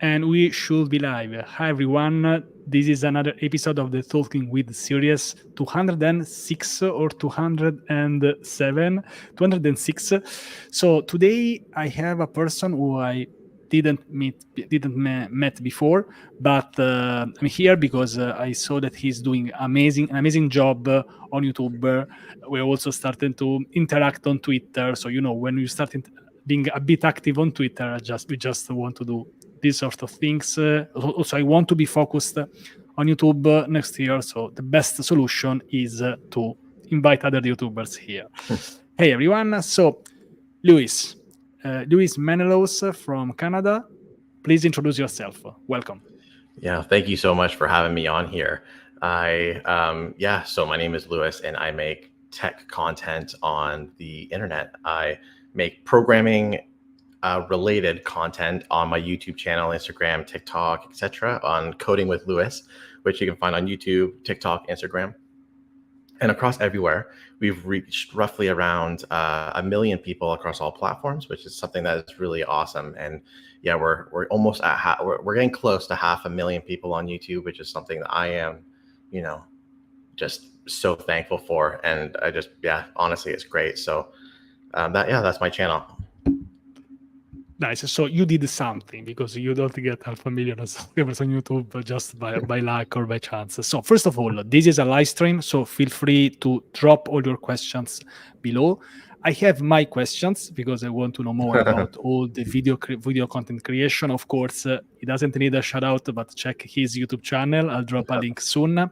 And we should be live. Hi, everyone. This is another episode of the Talking with series 206 or 207, 206. So today I have a person who I didn't met before, but I'm here because I saw that he's doing an amazing job on YouTube. We're also starting to interact on Twitter. So when you start being a bit active on Twitter, we just want to do these sort of things. Also, I want to be focused on YouTube next year. So the best solution is to invite other YouTubers here. Hey everyone. So Luis Menelaws from Canada. Please introduce yourself. Welcome. Yeah, thank you so much for having me on here. So my name is Lewis, and I make tech content on the internet. I make programming related content on my YouTube channel, Instagram, TikTok, etc. on Coding with Lewis, which you can find on YouTube, TikTok, Instagram, and across everywhere. We've reached roughly around 1 million people across all platforms, which is something that is really awesome. And yeah, we're almost at we're getting close to 500,000 people on YouTube, which is something that I am, you know, just so thankful for. And I just honestly, it's great. So that's my channel. Nice. So you did something because you don't get 500,000 subscribers on YouTube just by luck or by chance. So first of all, this is a live stream, so feel free to drop all your questions below. I have my questions because I want to know more about all the video content creation. Of course, he doesn't need a shout out, but check his YouTube channel. I'll drop a link soon.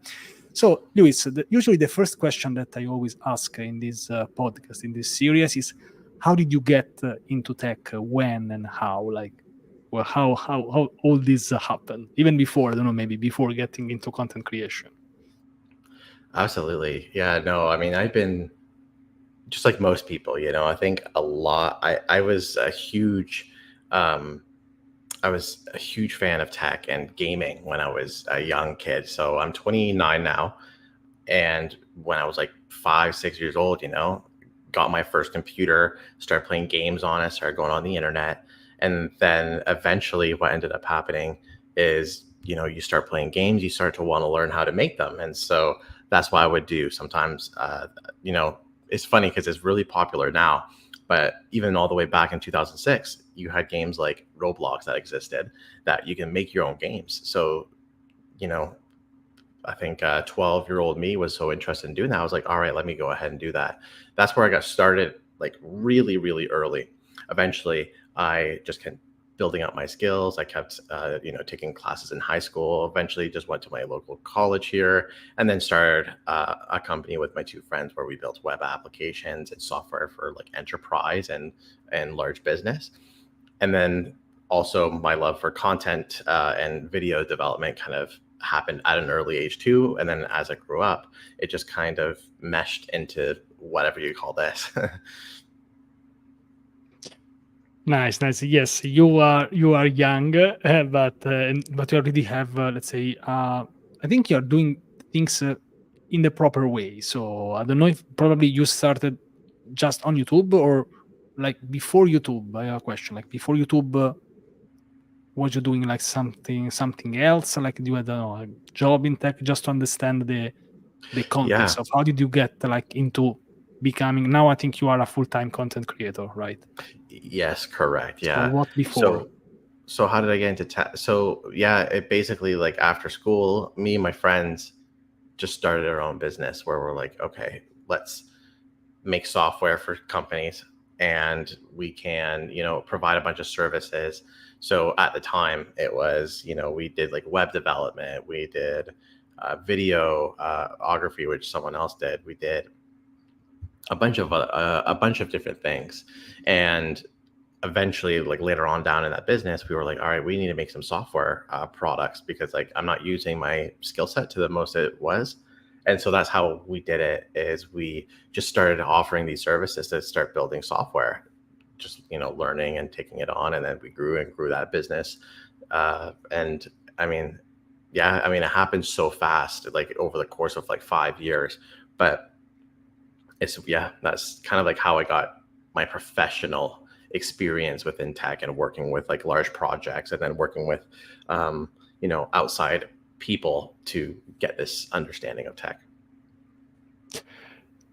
So, Luis, usually the first question that I always ask in this podcast, in this series, is how did you get into tech? When and how? Like, well, how all this happened? Even before, I don't know, maybe before getting into content creation. Absolutely. Yeah, no, I mean, I've been just like most people, I think a lot. I was a huge fan of tech and gaming when I was a young kid. So I'm 29 now. And when I was like 5, 6 years old, got my first computer, started playing games on it, started going on the internet. And then eventually what ended up happening is, you start playing games, you start to want to learn how to make them. And so that's what I would do sometimes. It's funny because it's really popular now, but even all the way back in 2006, you had games like Roblox that existed that you can make your own games. So, I think 12-year-old me was so interested in doing that. I was like, all right, let me go ahead and do that. That's where I got started, like really, really early. Eventually, I just kept building up my skills. I kept, taking classes in high school. Eventually, just went to my local college here, and then started a company with my two friends where we built web applications and software for like enterprise and large business. And then also my love for content and video development kind of happened at an early age too. And then as I grew up, it just kind of meshed into whatever you call this. Nice. Yes, you are young, but you already have, let's say, I think you are doing things in the proper way. So I don't know if probably you started just on YouTube or like before YouTube. I have a question. Like before YouTube, was you doing like something else? Like do you had a job in tech? Just to understand the context of how did you get like into becoming. Now I think you are a full-time content creator, right? Yes, correct. Yeah. So what before? So how did I get into tech? So yeah, it basically like after school, me and my friends just started our own business where we're like, okay, let's make software for companies and we can, provide a bunch of services. So at the time it was, we did like web development, we did videography, which someone else did. We did a bunch of different things. And eventually, like later on down in that business, we were like, all right, we need to make some software products because like I'm not using my skill set to the most it was. And so that's how we did it, is we just started offering these services to start building software, just, learning and taking it on. And then we grew and grew that business. And I mean, it happened so fast, like over the course of like 5 years, but that's kind of like how I got my professional experience within tech and working with like large projects and then working with, outside people to get this understanding of tech.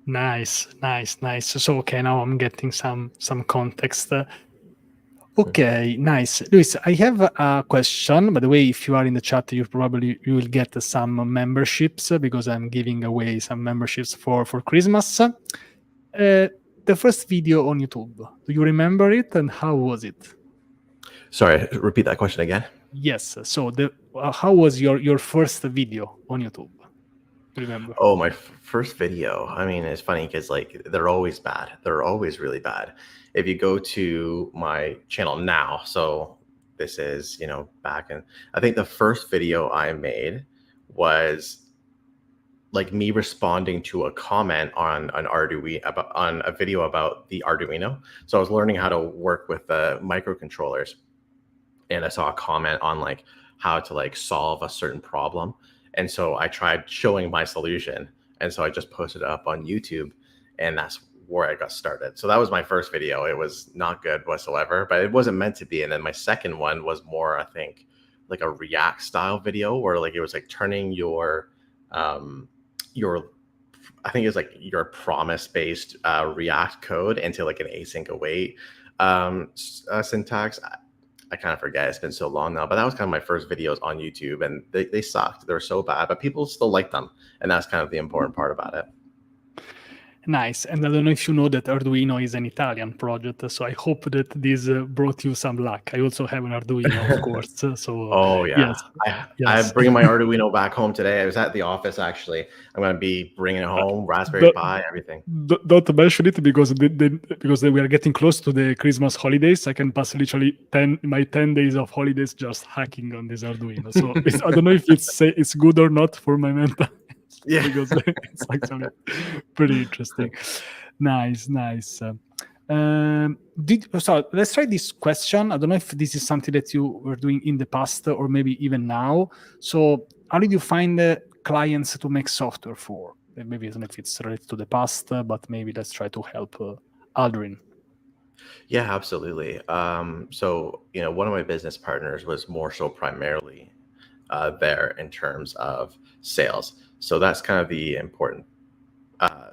Nice, nice, nice. So okay, now I'm getting some context. Okay, nice. Luis, I have a question. By the way, if you are in the chat, you will get some memberships because I'm giving away some memberships for Christmas. The first video on YouTube, do you remember it and how was it? Sorry, repeat that question again. Yes. So the how was your first video on YouTube? Remember? Oh, my first video. I mean, it's funny because like they're always bad. They're always really bad. If you go to my channel now, so this is, back in, I think the first video I made was like me responding to a comment on an Arduino about on a video about the Arduino. So I was learning how to work with the microcontrollers, and I saw a comment on like how to like solve a certain problem. And so I tried showing my solution. And so I just posted it up on YouTube, and that's where I got started. So that was my first video. It was not good whatsoever, but it wasn't meant to be. And then my second one was more, I think, like a React style video where like it was like turning your I think it's like your promise based React code into like an async await syntax. I kind of forget. It's been so long now, but that was kind of my first videos on YouTube, and they sucked. They were so bad, but people still liked them, and that's kind of the important part about it. Nice. And I don't know if you know that Arduino is an Italian project, so I hope that this brought you some luck. I also have an Arduino, of course. So Oh yeah, yes, I yes. bring my Arduino back home today. I was at the office actually. I'm gonna be bringing it home, Raspberry Don't, Pi, everything. don't mention it because we are getting close to the Christmas holidays. I can pass literally 10 days of holidays just hacking on this Arduino. So I don't know if it's good or not for my mental Yeah. because it's actually pretty interesting. Nice, nice. So let's try this question. I don't know if this is something that you were doing in the past or maybe even now. So how did you find clients to make software for? Maybe I don't know if it's related to the past, but maybe let's try to help Aldrin. Yeah, absolutely. So, one of my business partners was more so primarily there in terms of sales. So that's kind of the important. Uh,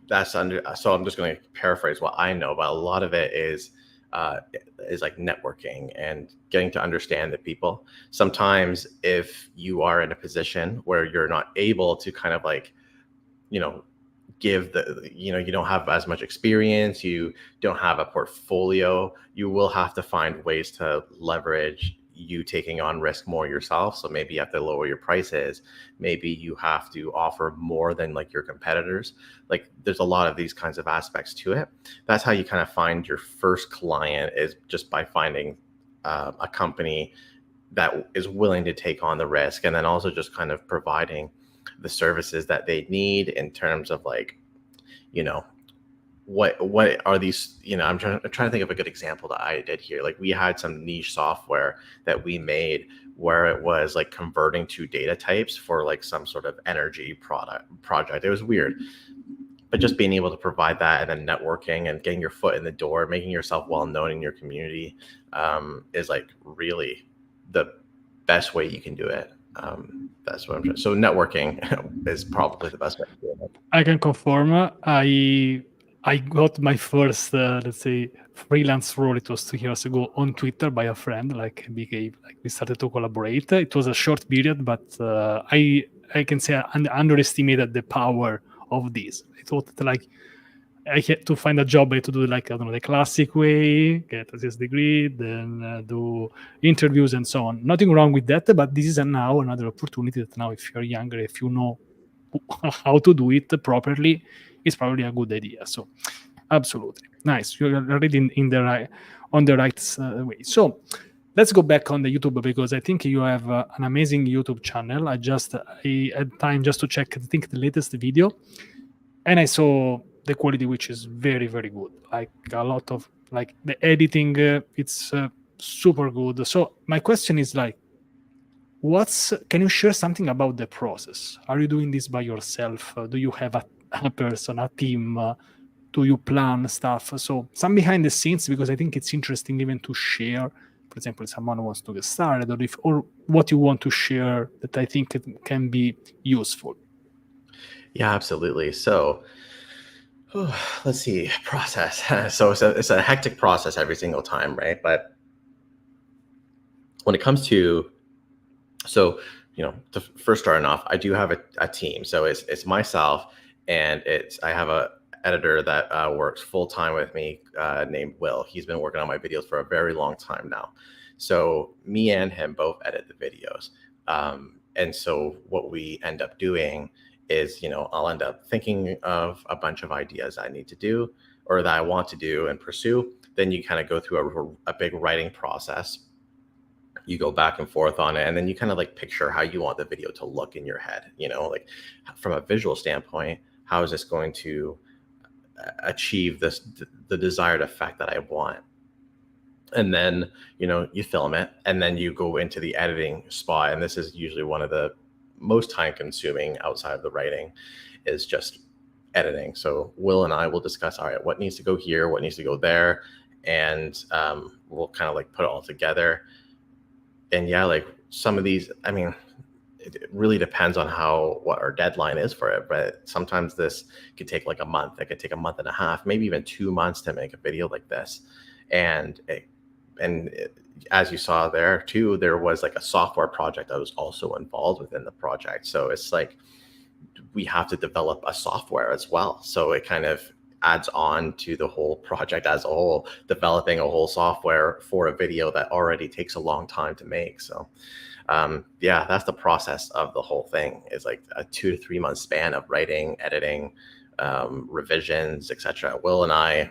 that's under. So I'm just going to paraphrase what I know, but a lot of it is like networking and getting to understand the people. Sometimes, if you are in a position where you're not able to kind of like, you know, give you don't have as much experience, you don't have a portfolio, you will have to find ways to leverage you taking on risk more yourself. So maybe you have to lower your prices, maybe you have to offer more than like your competitors. Like there's a lot of these kinds of aspects to it. That's how you kind of find your first client, is just by finding a company that is willing to take on the risk, and then also just kind of providing the services that they need in terms of like, what are these, I'm trying to think of a good example that I did here. Like we had some niche software that we made where it was like converting two data types for like some sort of energy project. It was weird, but just being able to provide that, and then networking and getting your foot in the door, making yourself well known in your community, is like really the best way you can do it. That's what I'm trying. So networking is probably the best way to do it. I can confirm. I got my first, let's say, freelance role. It was 2 years ago on Twitter by a friend. Like we started to collaborate. It was a short period, but I can say I underestimated the power of this. I thought that like I had to find a job. I had to do like, I don't know, the classic way, get a CS degree, then do interviews and so on. Nothing wrong with that, but this is now another opportunity that now, if you're younger, if you know how to do it properly, it's probably a good idea. So absolutely nice. You're already in the right, on the right way. So let's go back on the YouTube, because I think you have an amazing YouTube channel. I had time just to check, I think, the latest video, and I saw the quality, which is very, very good. Like a lot of like the editing, it's super good. So my question is like, can you share something about the process? Are you doing this by yourself? Do you have a person, a team? do you plan stuff? So some behind the scenes, because I think it's interesting even to share. For example, if someone wants to get started, or what you want to share that I think it can be useful. Yeah, absolutely. So let's see, process. So it's a hectic process every single time, right? But when it comes to, so the first starting off, I do have a team. So it's myself, and I have a editor that works full time with me, named Will. He's been working on my videos for a very long time now. So me and him both edit the videos. And so what we end up doing is, I'll end up thinking of a bunch of ideas I need to do or that I want to do and pursue. Then you kind of go through a big writing process. You go back and forth on it, and then you kind of like picture how you want the video to look in your head, like from a visual standpoint, how is this going to achieve the desired effect that I want. And then you film it, and then you go into the editing spot, and this is usually one of the most time consuming outside of the writing, is just editing. So Will and I will discuss, all right, what needs to go here, what needs to go there, and we'll kind of like put it all together. And yeah, like some of these, I mean, it really depends on what our deadline is for it. But sometimes this could take like a month. It could take a month and a half, maybe even 2 months to make a video like this. And as you saw there too, there was like a software project that was also involved within the project. So it's like we have to develop a software as well. So it kind of adds on to the whole project as a whole, developing a whole software for a video that already takes a long time to make. So yeah, that's the process of the whole thing, is like a 2 to 3 month span of writing, editing, revisions, etc. Will and I,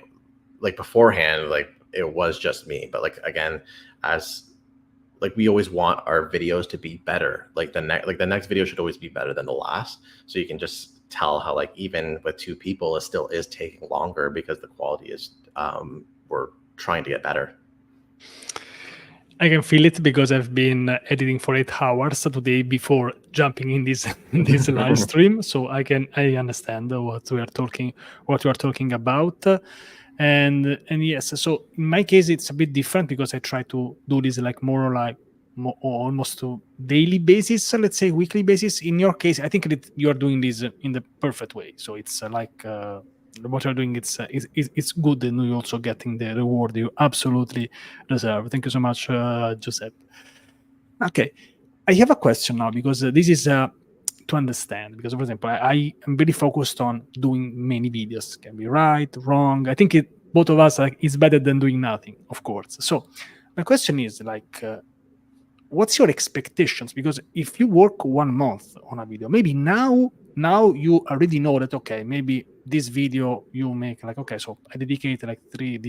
like beforehand, like it was just me, but like again, as like we always want our videos to be better. Like the next video should always be better than the last. So you can just tell how like even with 2 people, it still is taking longer because the quality is we're trying to get better. I can feel it because I've been editing for 8 hours today before jumping in this in this live stream. So I understand what we are talking about. And yes, so in my case it's a bit different because I try to do this like more like almost to daily basis, let's say weekly basis. In your case, I think that you are doing this in the perfect way. So it's like what you're doing, it's good, and you're also getting the reward you absolutely deserve. Thank you so much, Giuseppe. Okay, I have a question now, because this is to understand, because for example, I am very focused on doing many videos. Can be right, wrong. I think both of us, like, it's better than doing nothing, of course. So my question is like, what's your expectations? Because if you work 1 month on a video, maybe now you already know that, okay, maybe this video you make like, okay, so I dedicate like 3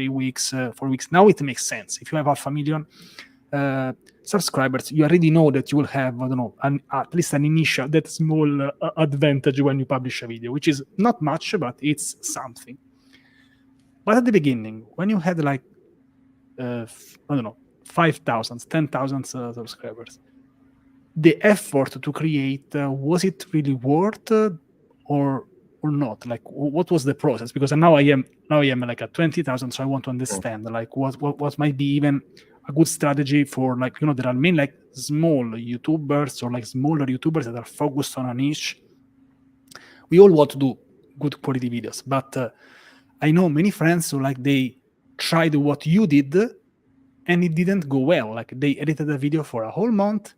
weeks, 4 weeks. Now it makes sense. If you have 500,000 subscribers, you already know that you will have, I don't know, at least an initial, that small advantage when you publish a video, which is not much, but it's something. But at the beginning, when you had like, I don't know, 5,000, 10,000 subscribers, the effort to create, was it really worth, or not? Like, what was the process? Because now I am like at 20,000, so I want to understand like what might be even a good strategy for, like, there are many like small YouTubers or like smaller YouTubers that are focused on a niche. We all want to do good quality videos, but I know many friends who, like, they tried what you did and it didn't go well. Like, they edited a video for a whole month,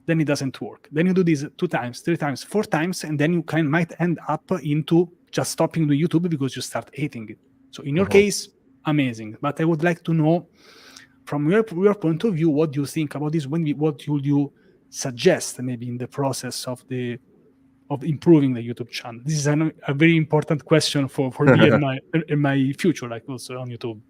then it doesn't work. Then you do this 2 times, 3 times, 4 times, and then you might end up into just stopping the YouTube because you start hating it. So in your case, amazing. But I would like to know from your point of view, what do you think about this? What would you suggest maybe in the process of improving the YouTube channel? This is a very important question for me and my future, like also on YouTube.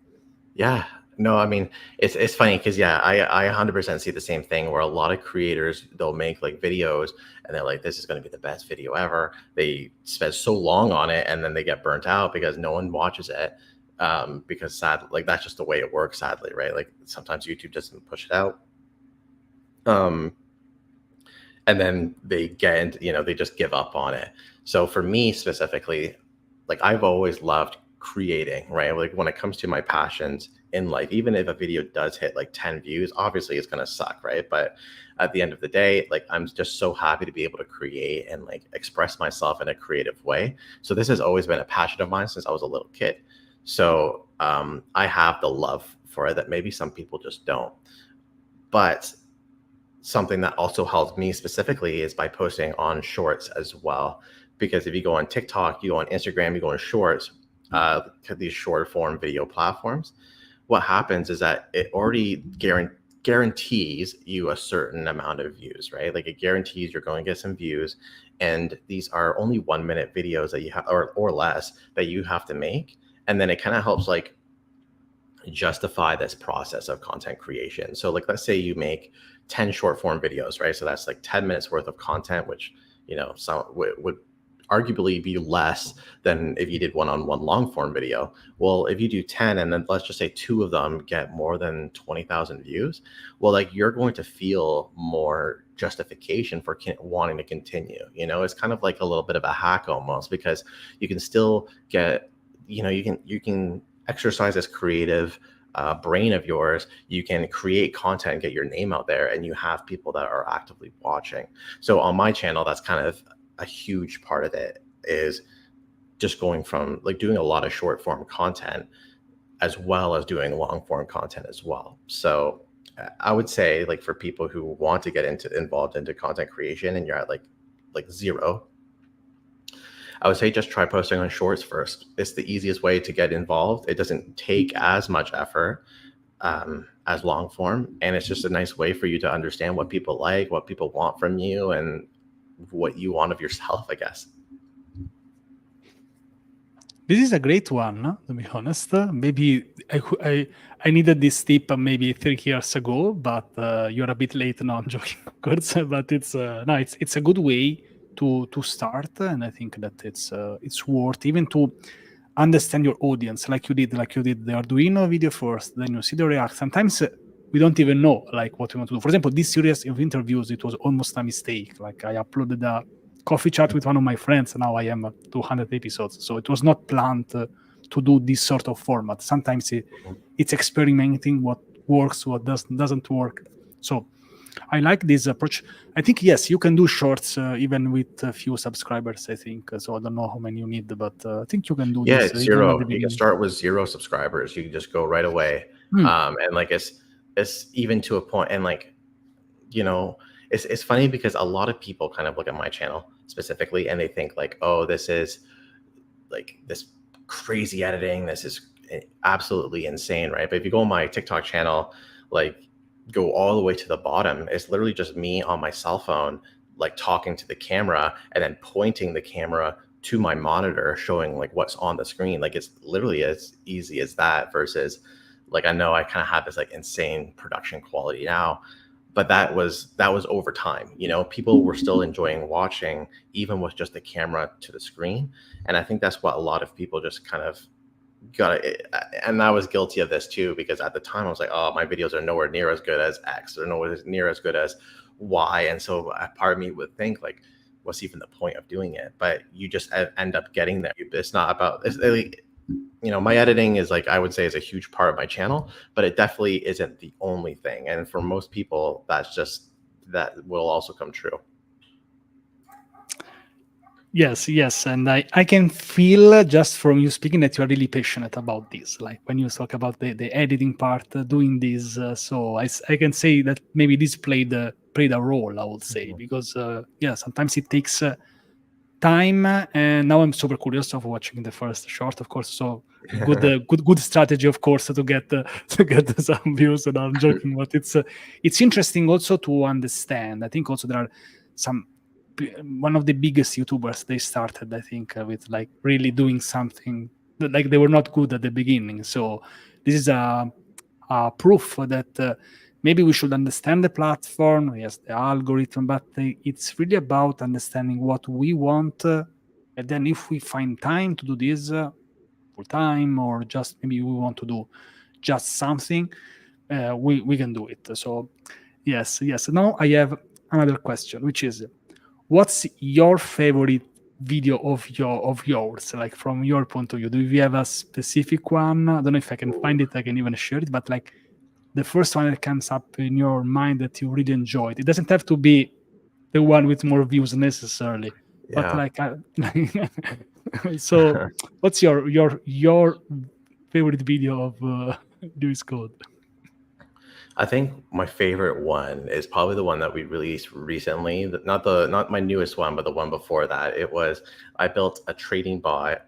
Yeah, no, I mean, it's funny because yeah, I 100% see the same thing, where a lot of creators, they'll make like videos and they're like, this is going to be the best video ever. They spend so long on it and then they get burnt out because no one watches it. Because like that's just the way it works, sadly, right? Like sometimes YouTube doesn't push it out. And then they get into, they just give up on it. So for me specifically, like I've always loved creating, right? Like when it comes to my passions in life, even if a video does hit like 10 views, obviously it's going to suck, right? But at the end of the day, like I'm just so happy to be able to create and like express myself in a creative way. So this has always been a passion of mine since I was a little kid. So I have the love for it that maybe some people just don't. But something that also helps me specifically is by posting on shorts as well. Because if you go on TikTok, you go on Instagram, you go on shorts, these short form video platforms, what happens is that it already guarantees you a certain amount of views, right? Like it guarantees you're going to get some views. And these are only 1 minute videos that you have, or less, that you have to make. And then it kind of helps like justify this process of content creation. So like let's say you make 10 short form videos, right? So that's like 10 minutes worth of content, which, you know, some would arguably be less than if you did one-on-one long form video. Well, if you do 10 and then let's just say two of them get more than 20,000 views, well, like you're going to feel more justification for wanting to continue. You know, it's kind of like a little bit of a hack almost, because you can still get, you know, you can exercise this creative brain of yours. You can create content and get your name out there, and you have people that are actively watching. So on my channel, that's kind of a huge part of it, is just going from like doing a lot of short form content as well as doing long form content as well. So I would say, like, for people who want to get involved into content creation and you're at like zero, I would say just try posting on shorts first. It's the easiest way to get involved. It doesn't take as much effort as long form, and it's just a nice way for you to understand what people like, what people want from you, and what you want of yourself, I guess. This is a great one, to be honest. Maybe I needed this tip maybe 3 years ago, but you're a bit late now. I'm joking, of course. But it's no, it's a good way to start, and I think that it's worth even to understand your audience, like you did the Arduino video first, then you see the React. Sometimes we don't even know like what we want to do. For example, this series of interviews, it was almost a mistake. Like I uploaded a coffee chat with one of my friends. Now I am at 200 episodes. So it was not planned to do this sort of format. Sometimes it's experimenting what works, what doesn't work. So I like this approach. I think, yes, you can do shorts even with a few subscribers, I think. So I don't know how many you need, but I think you can do Yeah, this it's even at the zero. You can beginning. start with 0 subscribers. You can just go right away. And like it's even to a point, and like, you know, it's funny because a lot of people kind of look at my channel specifically and they think like, oh, this is like this crazy editing, this is absolutely insane, right? But if you go on my TikTok channel, like go all the way to the bottom, it's literally just me on my cell phone, like talking to the camera and then pointing the camera to my monitor, showing like what's on the screen. Like it's literally as easy as that, versus like, I know I kind of have this like insane production quality now, but that was over time. You know, people were still enjoying watching even with just the camera to the screen. And I think that's what a lot of people just kind of got it. And I was guilty of this too, because at the time I was like, oh, my videos are nowhere near as good as X, they're nowhere near as good as Y. And so a part of me would think like, what's even the point of doing it? But you just end up getting there. It's not about, it's like, you know, my editing is like, I would say, is a huge part of my channel, but it definitely isn't the only thing. And for most people, that will also come true. Yes, and I can feel just from you speaking that you are really passionate about this. Like when you talk about the editing part, doing this, so I can say that maybe this played a role, I would say, because yeah, sometimes it takes time, and now I'm super curious of watching the first short, of course. So good strategy, of course, to get to get some views. And I'm joking, but it's interesting also to understand. I think also there are some one of the biggest YouTubers. They started, I think, with like really doing something that, like, they were not good at the beginning. So this is a proof that maybe we should understand the platform, yes, the algorithm, but it's really about understanding what we want. And then if we find time to do this full time, or just maybe we want to do just something, we can do it. So yes. Now I have another question, which is, what's your favorite video of yours, like from your point of view? Do you have a specific one? I don't know if I can find it. I can even share it, but like the first one that comes up in your mind that you really enjoyed. It doesn't have to be the one with more views necessarily, but Yeah. like, so what's your favorite video of Lewis Code? I think my favorite one is probably the one that we released recently. Not my newest one, but the one before that. It was I built a trading bot.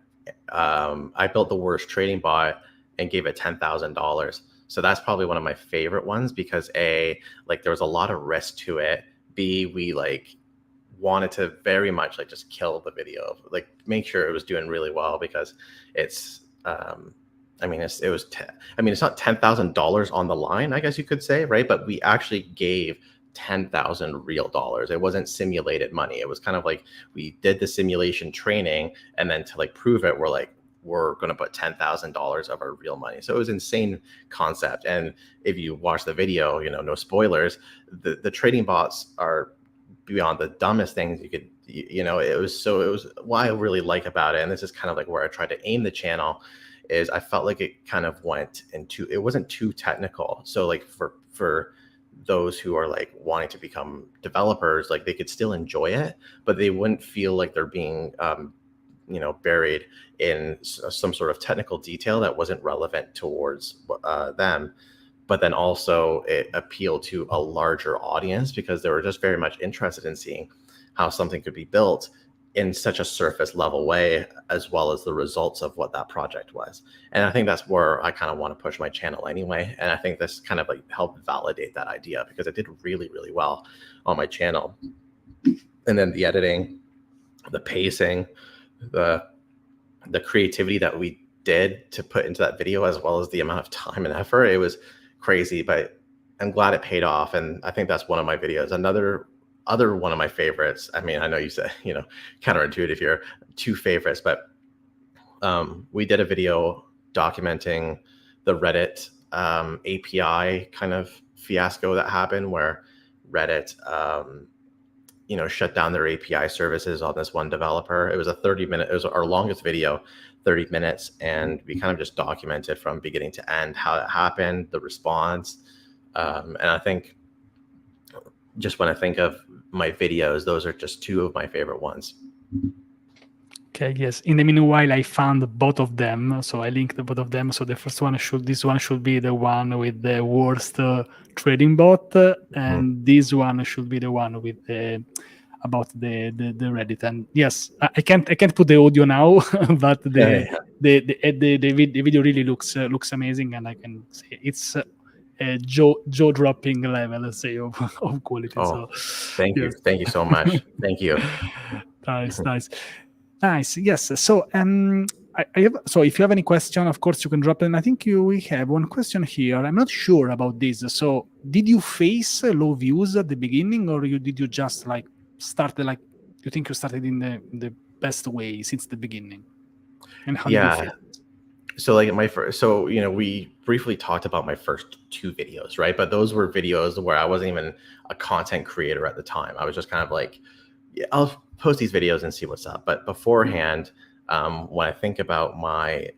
I built the worst trading bot and gave it $10,000. So that's probably one of my favorite ones because A, like there was a lot of risk to it. B, we like wanted to very much like just kill the video, like make sure it was doing really well because it's I mean, it's not $10,000 on the line, I guess you could say, right? But we actually gave 10,000 real dollars. It wasn't simulated money. It was kind of like we did the simulation training, and then to like prove it, we're going to put $10,000 of our real money. So it was insane concept. And if you watch the video, no spoilers, the trading bots are beyond the dumbest things you could, it was what I really like about it. And this is kind of like where I tried to aim the channel is I felt like it kind of went into, it wasn't too technical. So like for those who are like wanting to become developers, like they could still enjoy it, but they wouldn't feel like they're being, buried in some sort of technical detail that wasn't relevant towards them. But then also it appealed to a larger audience because they were just very much interested in seeing how something could be built in such a surface level way, as well as the results of what that project was. And I think that's where I kind of want to push my channel anyway. And I think this kind of like helped validate that idea because it did really, really well on my channel. And then the editing, the pacing, the creativity that we did to put into that video, as well as the amount of time and effort, it was crazy, but I'm glad it paid off. And I think that's one of my videos. Other one of my favorites. I mean, I know you said, counterintuitive here, two favorites, but we did a video documenting the Reddit API kind of fiasco that happened where Reddit, shut down their API services on this one developer. It was it was our longest video, 30 minutes. And we kind of just documented from beginning to end how it happened, the response. And I think just when I think of my videos, those are just two of my favorite ones. Okay, yes. In the meanwhile, I found both of them, so I linked both of them. So this one should be the one with the worst trading bot, and this one should be the one with about the Reddit. And yes, I can't put the audio now, but the video really looks amazing, and I can say it's a jaw dropping level, let's say, of quality. Oh, So thank you. yes. Thank you so much. Thank you. Nice. Yes. So I have, so if you have any question, of course you can drop them. I think we have one question here. I'm not sure about this. So did you face low views at the beginning, or did you just like started like you think you started in the best way since the beginning? And how did you face it? So like we briefly talked about my first two videos, right? But those were videos where I wasn't even a content creator at the time. I was just kind of like, yeah, I'll post these videos and see what's up. But beforehand, when I think about my,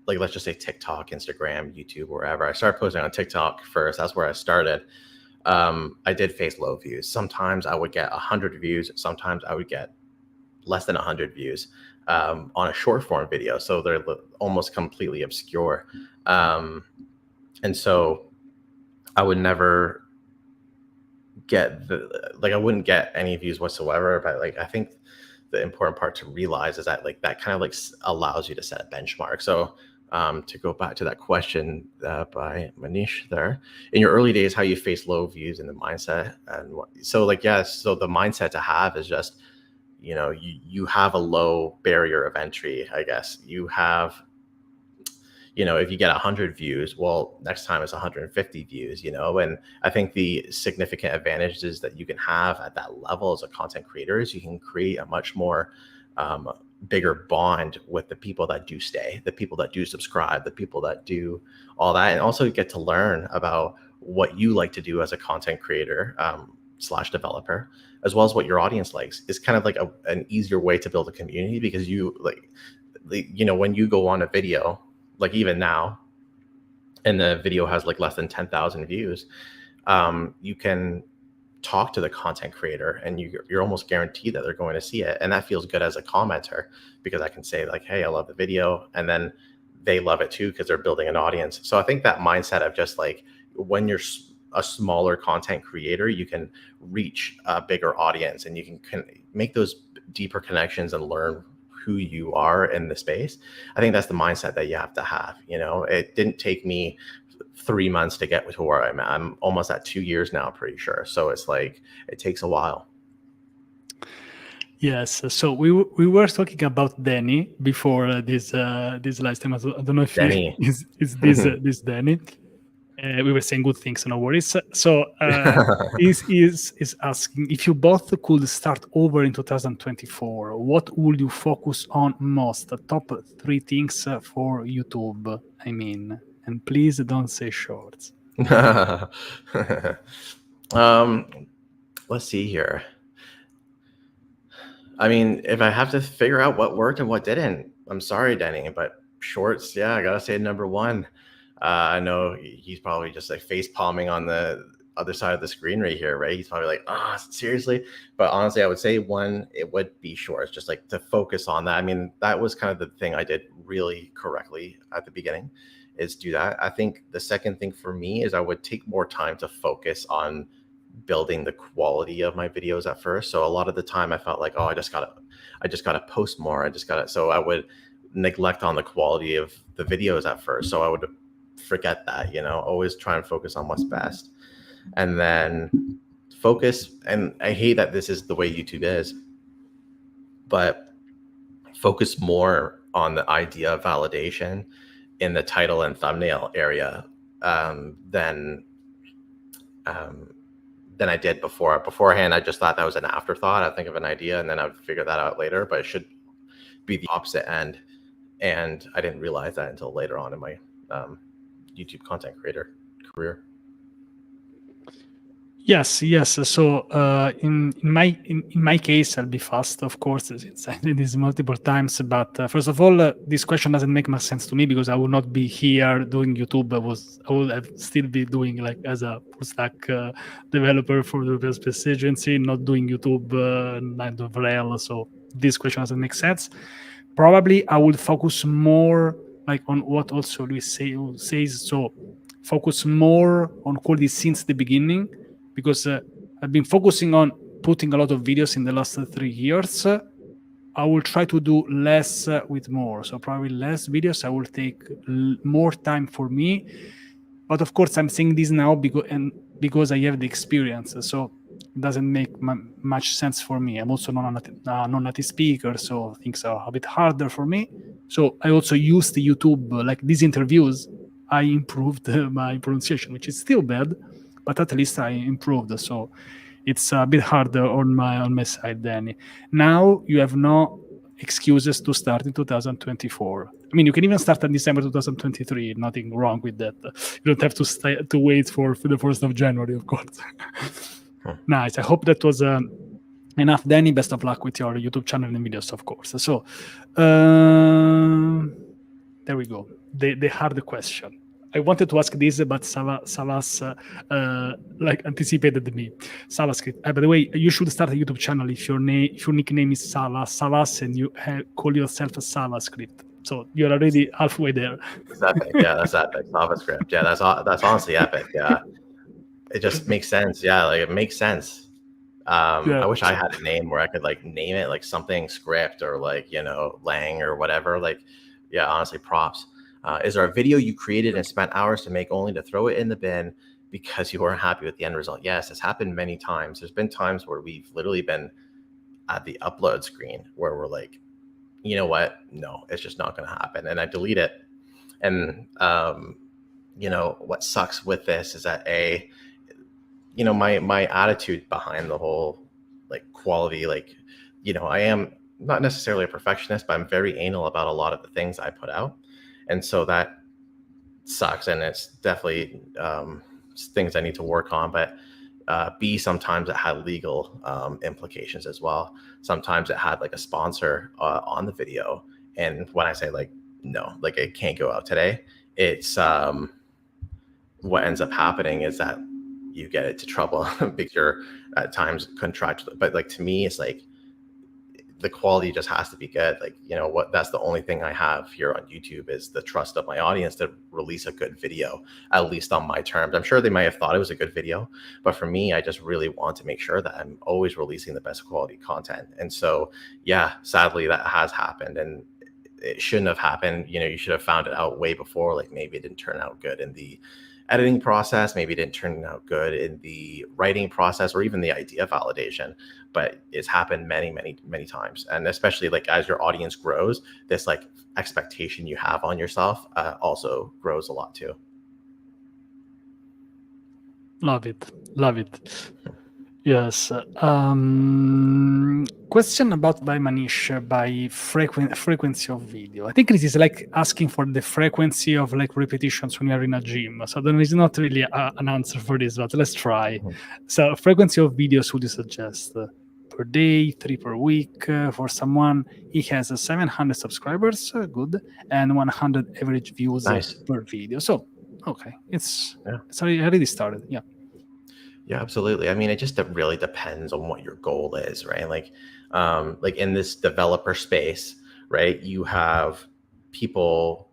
like, let's just say TikTok, Instagram, YouTube, wherever, I started posting on TikTok first. That's where I started. I did face low views. Sometimes I would get 100 views. Sometimes I would get less than 100 views on a short form video. So they're almost completely obscure. And so I would never get I wouldn't get any views whatsoever. But like, I think the important part to realize is that like that kind of like allows you to set a benchmark. So to go back to that question by Manish there, in your early days, how you face low views and the mindset, and so the mindset to have is just, you have a low barrier of entry. I guess you have, if you get 100 views, well, next time it's 150 views, and I think the significant advantages that you can have at that level as a content creator is you can create a much more bigger bond with the people that do stay, the people that do subscribe, the people that do all that, and also get to learn about what you like to do as a content creator. slash developer, as well as what your audience likes, is kind of like an easier way to build a community, because you like, when you go on a video, like even now, and the video has like less than 10,000 views, you can talk to the content creator, and you're almost guaranteed that they're going to see it, and that feels good as a commenter, because I can say like, hey, I love the video, and then they love it too because they're building an audience. So I think that mindset of just like, when you're a smaller content creator, you can reach a bigger audience, and you can make those deeper connections and learn who you are in the space. I think that's the mindset that you have to have. It didn't take me 3 months to get to where I'm at. I'm almost at 2 years now, pretty sure. So it's like, it takes a while. Yes, so we were talking about Danny before this last time. I don't know if Denny. is this Danny. We were saying good things, no worries. So is asking, if you both could start over in 2024, what would you focus on most? The top 3 things for YouTube, I mean, and please don't say shorts. Let's see here. I mean, if I have to figure out what worked and what didn't, I'm sorry, Denny, but shorts, yeah, I gotta say number one. I know he's probably just like face palming on the other side of the screen right here, right? He's probably like, seriously? But honestly, I would say one, it would be shorts, just like to focus on that. I mean, that was kind of the thing I did really correctly at the beginning, is do that. I think the second thing for me is I would take more time to focus on building the quality of my videos at first. So a lot of the time I felt like, I just gotta post more. So I would neglect on the quality of the videos at first. So I would forget that, always try and focus on what's best. And then focus, and I hate that this is the way YouTube is, but focus more on the idea of validation in the title and thumbnail area than I did before. Beforehand, I just thought that was an afterthought. I'd think of an idea and then I'd figure that out later, but it should be the opposite end. And I didn't realize that until later on in my YouTube content creator career. Yes. So in my case, I'll be fast, of course, since I did this multiple times. But first of all, this question doesn't make much sense to me, because I would not be here doing YouTube. I would have still be doing like as a full stack developer for the space agency, not doing YouTube 9 to rel. So this question doesn't make sense. Probably I would focus more like on what also Luis says. So focus more on quality since the beginning, because I've been focusing on putting a lot of videos in the last 3 years. I will try to do less with more. So probably less videos. I will take more time for me. But of course, I'm saying this now because I have the experience. So it doesn't make much sense for me. I'm also non-native speaker, so things are a bit harder for me. So I also used the YouTube, like these interviews. I improved my pronunciation, which is still bad, but at least I improved. So it's a bit harder on my side, Danny. Now you have no excuses to start in 2024. I mean, you can even start in December 2023. Nothing wrong with that. You don't have to wait for the 1st of January, of course. Nice. I hope that was enough, Danny. Best of luck with your YouTube channel and videos, of course. So there we go. The hard question. I wanted to ask this, but Savas like anticipated me. Savascript. By the way, you should start a YouTube channel if your nickname is Savas, and you call yourself a Savascript. So you're already halfway there. That's epic. Yeah, that's epic. JavaScript. Yeah, that's honestly epic. Yeah, it just makes sense. Yeah, like it makes sense. Yeah. I wish I had a name where I could like name it like something script or like Lang or whatever. Like, yeah, honestly, props. Is there a video you created and spent hours to make only to throw it in the bin because you weren't happy with the end result? Yes, it's happened many times. There's been times where we've literally been at the upload screen where we're like, you know what? No, it's just not going to happen. And I delete it. And, what sucks with this is that my attitude behind the whole like quality, like, I am not necessarily a perfectionist, but I'm very anal about a lot of the things I put out. And so that sucks. And it's definitely things I need to work on. But B, sometimes it had legal implications as well. Sometimes it had like a sponsor on the video. And when I say like, no, like it can't go out today, it's what ends up happening is that you get into trouble because you're at times contractual. But like to me, it's like the quality just has to be good. Like, you know what, that's the only thing I have here on YouTube is the trust of my audience to release a good video, at least on my terms. I'm sure they might have thought it was a good video, but for me, I just really want to make sure that I'm always releasing the best quality content. And so, yeah, sadly that has happened, and it shouldn't have happened. You know, you should have found it out way before. Like maybe it didn't turn out good in the editing process, maybe it didn't turn out good in the writing process, or even the idea validation. But it's happened many, many, many times. And especially like as your audience grows, this like expectation you have on yourself also grows a lot too. Love it. Love it. Yes. Question about by Manish by frequency of video. I think this is like asking for the frequency of like repetitions when you are in a gym. So there is not really an answer for this, but let's try. So frequency of videos would you suggest? Per day, 3 per week. For someone, he has 700 subscribers, good, and 100 average views Nice. per video. So, okay, it's Yeah. already started. Yeah. Yeah, absolutely. I mean, it just really depends on what your goal is, right? Like in this developer space, right? You have people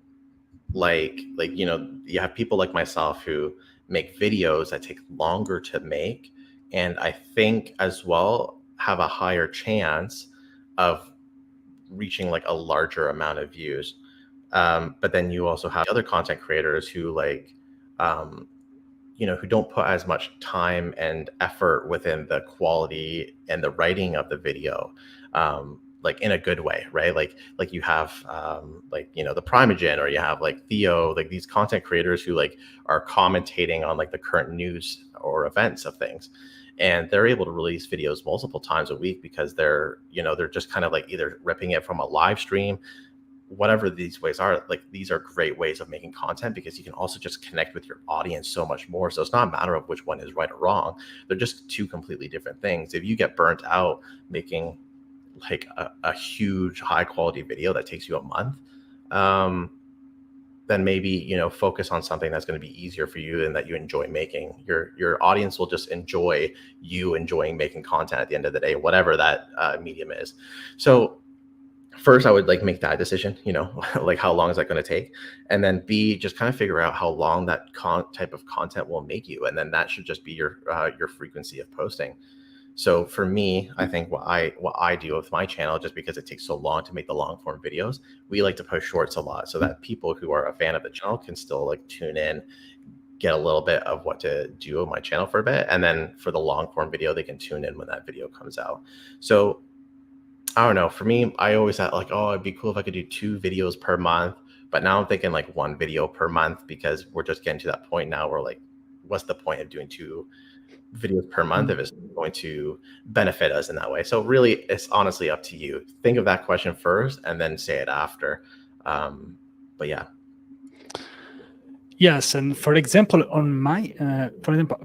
like you have people like myself who make videos that take longer to make, and I think as well have a higher chance of reaching like a larger amount of views. But then you also have other content creators who um, who don't put as much time and effort within the quality and the writing of the video, like in a good way, right? Like you have the Primogen, or you have like Theo, like these content creators who like are commentating on like the current news or events of things. And they're able to release videos multiple times a week because they're just kind of like either ripping it from a live stream, whatever these ways are. Like these are great ways of making content because you can also just connect with your audience so much more. So it's not a matter of which one is right or wrong. They're just two completely different things. If you get burnt out making like a huge high quality video that takes you a month, then maybe focus on something that's going to be easier for you and that you enjoy making. Your audience will just enjoy you enjoying making content at the end of the day, whatever that medium is. So first I would like make that decision, like how long is that going to take? And then B, just kind of figure out how long that type of content will make you. And then that should just be your frequency of posting. So for me, I think what I do with my channel, just because it takes so long to make the long form videos, we like to post shorts a lot so that people who are a fan of the channel can still like tune in, get a little bit of what to do on my channel for a bit. And then for the long form video, they can tune in when that video comes out. So I don't know. For me, I always thought like, oh, it'd be cool if I could do 2 videos per month. But now I'm thinking like 1 video per month, because we're just getting to that point now where like, what's the point of doing 2 videos per month if it's going to benefit us in that way? So really, it's honestly up to you. Think of that question first and then say it after. But yeah. Yes, and for example,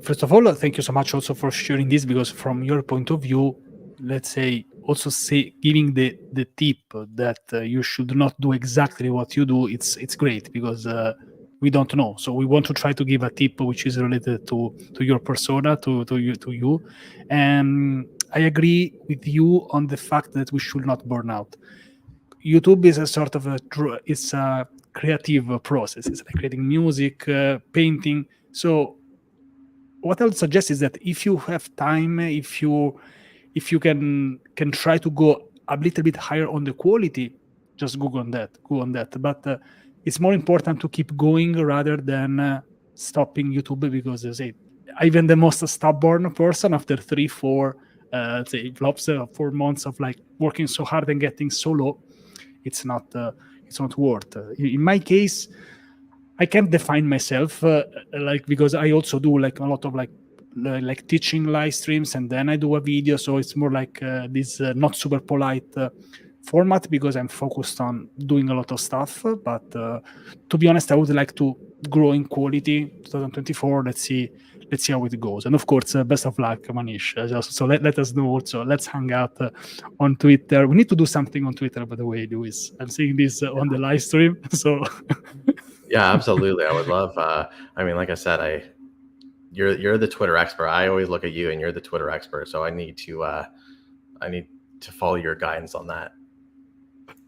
first of all, thank you so much also for sharing this, because from your point of view, let's say also giving the tip that you should not do exactly what you do. It's great because we don't know, so we want to try to give a tip which is related to your persona, to you. And I agree with you on the fact that we should not burn out. YouTube is a sort of it's a creative process. It's like creating music, painting. So what I would suggest is that if you have time, if you can try to go a little bit higher on the quality, just go on that. But it's more important to keep going rather than stopping YouTube, because say even the most stubborn person, after 3-4 say flops, 4 months of like working so hard and getting so low, it's not worth. In my case, I can't define myself like, because I also do like a lot of like teaching live streams, and then I do a video, so it's more like this not super polite format, because I'm focused on doing a lot of stuff. But to be honest, I would like to grow in quality. 2024, let's see let's see how it goes. And of course, best of luck, Manish. So let us know also. Let's hang out on Twitter. We need to do something on Twitter, by the way, Luis. I'm seeing this on the live stream. So Yeah, absolutely. I would love. I mean, like I said, you're the Twitter expert. I always look at you, and you're the Twitter expert. So I need to follow your guidance on that.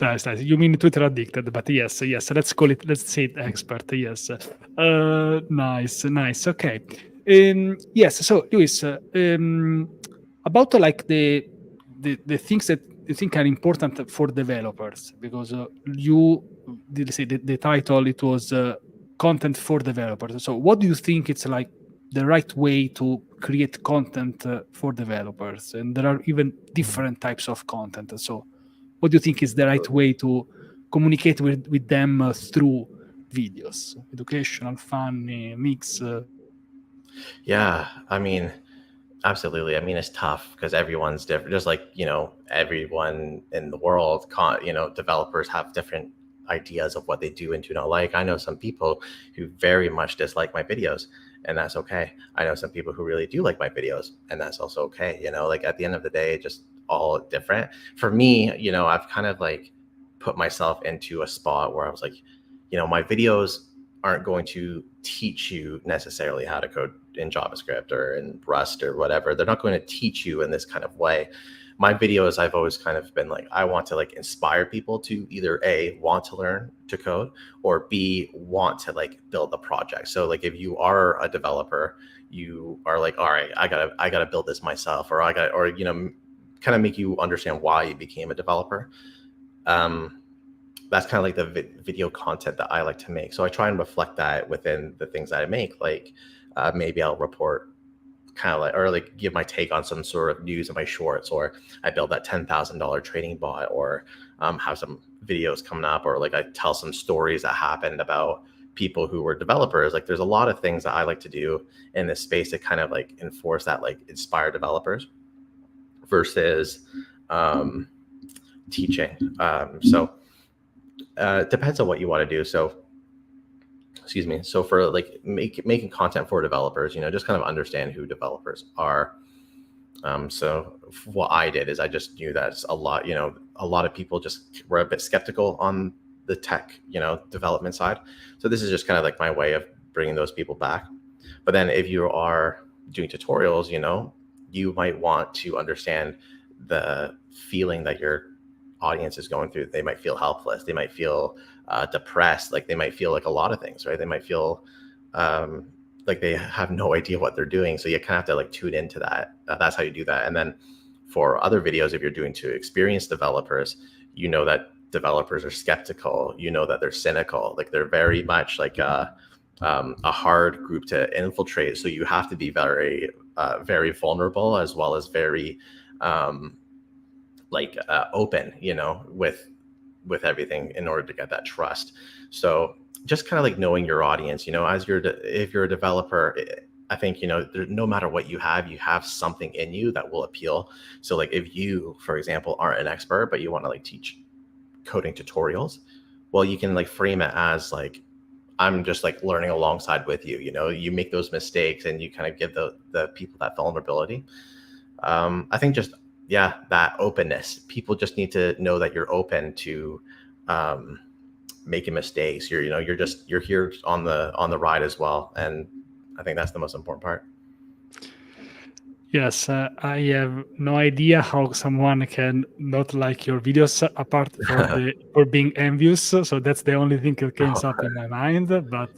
nice, nice. You mean Twitter addicted, but yes, yes. Let's call it. Let's say it expert. Yes. Nice, nice. Okay. Yes. So, Luis, about like the things that you think are important for developers, because you did say the title it was content for developers. So, what do you think it's like the right way to create content for developers? And there are even different types of content. So what do you think is the right way to communicate with them through videos? Educational, funny, mix? Yeah, I mean, absolutely. I mean, it's tough because everyone's different. Just like, everyone in the world, developers have different ideas of what they do and do not like. I know some people who very much dislike my videos, and that's okay. I know some people who really do like my videos, and that's also okay. Like at the end of the day, just all different. For me, I've kind of like put myself into a spot where I was like, my videos aren't going to teach you necessarily how to code in JavaScript or in Rust or whatever. They're not going to teach you in this kind of way. My videos, I've always kind of been like, I want to like inspire people to either A, want to learn to code, or B, want to like build a project. So like if you are a developer, you are like, all right, I gotta build this myself, or kind of make you understand why you became a developer. Um, that's kind of like the video content that I like to make. So I try and reflect that within the things that I make. Like maybe I'll report kind of like, or like give my take on some sort of news in my shorts, or I build that $10,000 trading bot, or have some videos coming up, or like I tell some stories that happened about people who were developers. Like there's a lot of things that I like to do in this space to kind of like enforce that, like inspire developers versus um, teaching. It depends on what you want to do. So, excuse me. So for like making content for developers, just kind of understand who developers are. So what I did is I just knew that a lot of people just were a bit skeptical on the tech, development side. So this is just kind of like my way of bringing those people back. But then if you are doing tutorials, you might want to understand the feeling that your audience is going through. They might feel helpless. They might feel depressed. Like they might feel like a lot of things, right? They might feel like they have no idea what they're doing. So you kind of have to like tune into that. That's how you do that. And then for other videos, if you're doing to experienced developers, that developers are skeptical. That they're cynical. Like they're very much like a hard group to infiltrate. So you have to be very, very vulnerable, as well as very open, with everything in order to get that trust. So just kind of like knowing your audience, if you're a developer, I think, no matter what you have something in you that will appeal. So like if you, for example, aren't an expert, but you want to like teach coding tutorials, well, you can like frame it as like, I'm just like learning alongside with you. You make those mistakes and you kind of give the people that vulnerability. I think just, yeah, that openness. People just need to know that you're open to making mistakes. You're here on the ride as well, and I think that's the most important part. Yes, I have no idea how someone can not like your videos apart for being envious. So that's the only thing that comes up in my mind. But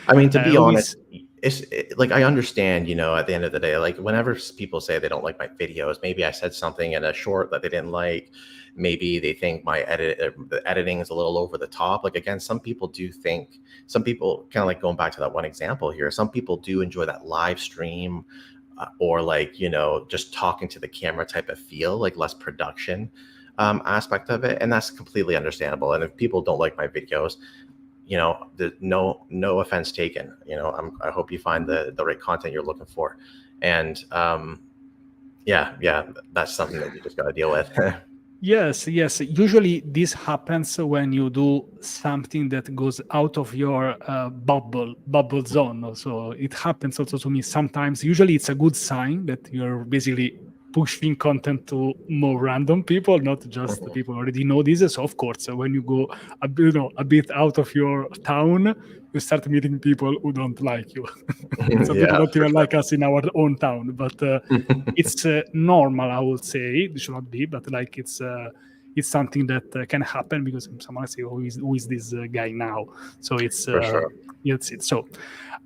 I mean, to be honest, Luis, like I understand, at the end of the day, like whenever people say they don't like my videos, maybe I said something in a short that they didn't like. Maybe they think the editing is a little over the top. Like again, some people kind of like going back to that one example here. Some people do enjoy that live stream, or like just talking to the camera type of feel, like less production aspect of it, and that's completely understandable. And if people don't like my videos, no offense taken. I hope you find the right content you're looking for, and yeah, that's something that you just got to deal with. Yes, yes. Usually this happens when you do something that goes out of your bubble zone. So it happens also to me sometimes. Usually it's a good sign that you're basically pushing content to more random people, not just the people who already know this. So of course, when you go a bit out of your town, you start meeting people who don't like you. Some people Yeah, don't for even sure. like us in our own town, but it's normal, I would say. It should not be, but like it's something that can happen because someone say, "Oh, who is this guy now?" So For sure. it's so